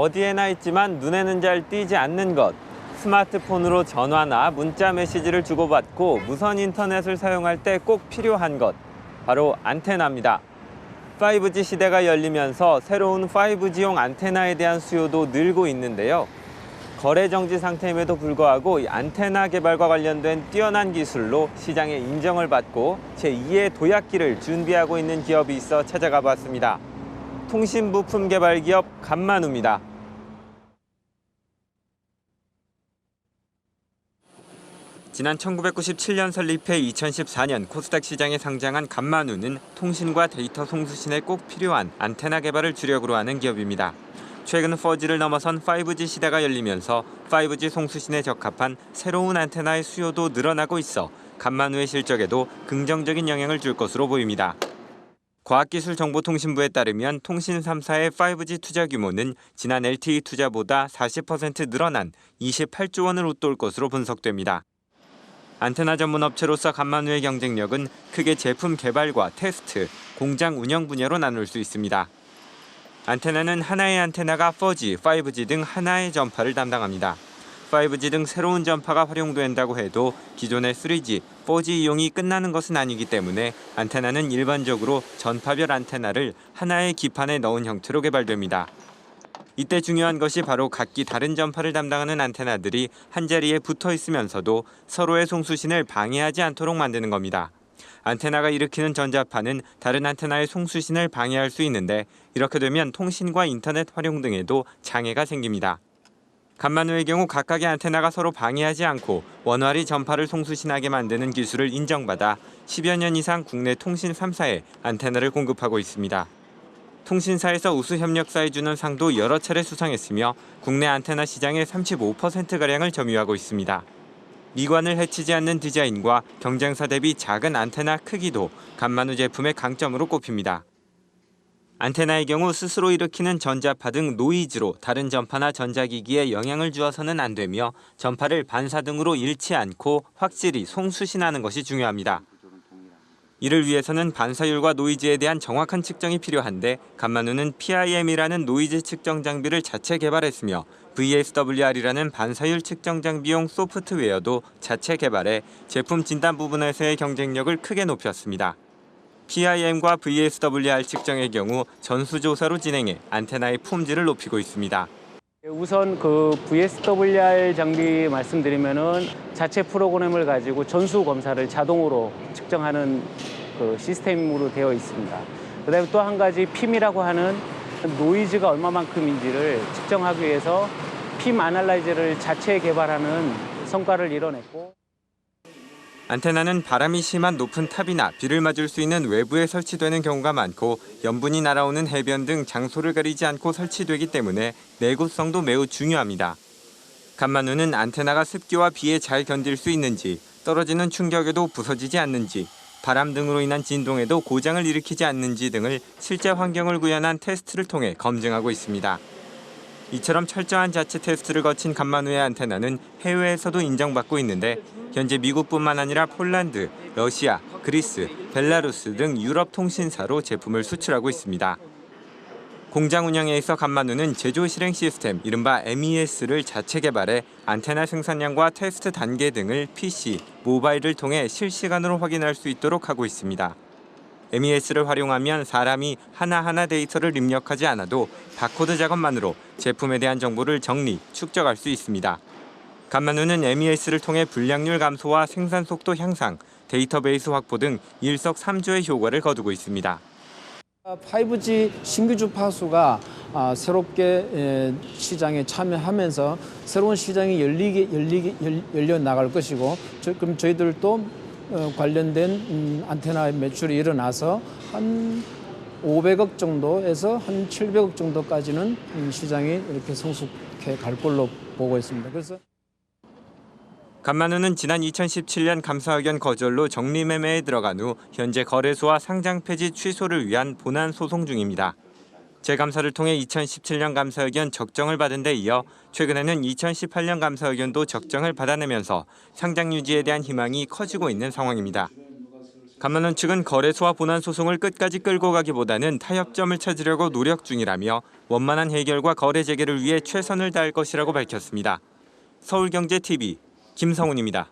어디에나 있지만 눈에는 잘 띄지 않는 것. 스마트폰으로 전화나 문자 메시지를 주고받고 무선 인터넷을 사용할 때 꼭 필요한 것. 바로 안테나입니다. 5G 시대가 열리면서 새로운 5G용 안테나에 대한 수요도 늘고 있는데요. 거래 정지 상태임에도 불구하고 이 안테나 개발과 관련된 뛰어난 기술로 시장의 인정을 받고 제2의 도약기를 준비하고 있는 기업이 있어 찾아가 봤습니다. 통신부품 개발 기업 간만우입니다. 지난 1997년 설립해 2014년 코스닥 시장에 상장한 간만우는 통신과 데이터 송수신에 꼭 필요한 안테나 개발을 주력으로 하는 기업입니다. 최근 4G를 넘어선 5G 시대가 열리면서 5G 송수신에 적합한 새로운 안테나의 수요도 늘어나고 있어 간만우의 실적에도 긍정적인 영향을 줄 것으로 보입니다. 과학기술정보통신부에 따르면 통신 3사의 5G 투자 규모는 지난 LTE 투자보다 40% 늘어난 28조 원을 웃돌 것으로 분석됩니다. 안테나 전문 업체로서 간만우의 경쟁력은 크게 제품 개발과 테스트, 공장 운영 분야로 나눌 수 있습니다. 안테나는 하나의 안테나가 4G, 5G 등 하나의 전파를 담당합니다. 5G 등 새로운 전파가 활용된다고 해도 기존의 3G, 4G 이용이 끝나는 것은 아니기 때문에 안테나는 일반적으로 전파별 안테나를 하나의 기판에 넣은 형태로 개발됩니다. 이때 중요한 것이 바로 각기 다른 전파를 담당하는 안테나들이 한자리에 붙어 있으면서도 서로의 송수신을 방해하지 않도록 만드는 겁니다. 안테나가 일으키는 전자파는 다른 안테나의 송수신을 방해할 수 있는데 이렇게 되면 통신과 인터넷 활용 등에도 장애가 생깁니다. 간만우의 경우 각각의 안테나가 서로 방해하지 않고 원활히 전파를 송수신하게 만드는 기술을 인정받아 10여 년 이상 국내 통신 3사에 안테나를 공급하고 있습니다. 통신사에서 우수 협력사에 주는 상도 여러 차례 수상했으며 국내 안테나 시장의 35%가량을 점유하고 있습니다. 미관을 해치지 않는 디자인과 경쟁사 대비 작은 안테나 크기도 간만우 제품의 강점으로 꼽힙니다. 안테나의 경우 스스로 일으키는 전자파 등 노이즈로 다른 전파나 전자기기에 영향을 주어서는 안 되며 전파를 반사 등으로 잃지 않고 확실히 송수신하는 것이 중요합니다. 이를 위해서는 반사율과 노이즈에 대한 정확한 측정이 필요한데 간만우는 PIM이라는 노이즈 측정 장비를 자체 개발했으며 VSWR이라는 반사율 측정 장비용 소프트웨어도 자체 개발해 제품 진단 부분에서의 경쟁력을 크게 높였습니다. PIM과 VSWR 측정의 경우 전수조사로 진행해 안테나의 품질을 높이고 있습니다. 우선 그 VSWR 장비 말씀드리면은 자체 프로그램을 가지고 전수 검사를 자동으로 측정하는 그 시스템으로 되어 있습니다. 그다음에 또 한 가지 PIM이라고 하는 노이즈가 얼마만큼인지를 측정하기 위해서 PIM 아날라이저를 자체 개발하는 성과를 이뤄냈고. 안테나는 바람이 심한 높은 탑이나 비를 맞을 수 있는 외부에 설치되는 경우가 많고 염분이 날아오는 해변 등 장소를 가리지 않고 설치되기 때문에 내구성도 매우 중요합니다. 간만우는 안테나가 습기와 비에 잘 견딜 수 있는지, 떨어지는 충격에도 부서지지 않는지, 바람 등으로 인한 진동에도 고장을 일으키지 않는지 등을 실제 환경을 구현한 테스트를 통해 검증하고 있습니다. 이처럼 철저한 자체 테스트를 거친 간만우의 안테나는 해외에서도 인정받고 있는데 현재 미국뿐만 아니라 폴란드, 러시아, 그리스, 벨라루스 등 유럽 통신사로 제품을 수출하고 있습니다. 공장 운영에 있어 간만우는 제조 실행 시스템 이른바 MES를 자체 개발해 안테나 생산량과 테스트 단계 등을 PC, 모바일을 통해 실시간으로 확인할 수 있도록 하고 있습니다. MES를 활용하면 사람이 하나하나 데이터를 입력하지 않아도 바코드 작업만으로 제품에 대한 정보를 정리, 축적할 수 있습니다. 간만우는 MES를 통해 불량률 감소와 생산 속도 향상, 데이터베이스 확보 등 일석삼조의 효과를 거두고 있습니다. 5G 신규 주파수가 새롭게 시장에 참여하면서 새로운 시장이 열려 나갈 것이고 그럼 저희들도 관련된 안테나 매출이 일어나서 한 500억 정도에서 한 700억 정도까지는 시장이 이렇게 성숙해 갈 걸로 보고 있습니다. 그래서 간만우는 지난 2017년 감사의견 거절로 정리매매에 들어간 후 현재 거래소와 상장 폐지 취소를 위한 본안 소송 중입니다. 재감사를 통해 2017년 감사의견 적정을 받은 데 이어 최근에는 2018년 감사의견도 적정을 받아내면서 상장 유지에 대한 희망이 커지고 있는 상황입니다. 간만원 측은 거래소와 본안 소송을 끝까지 끌고 가기보다는 타협점을 찾으려고 노력 중이라며 원만한 해결과 거래 재개를 위해 최선을 다할 것이라고 밝혔습니다. 서울경제TV 김성훈입니다.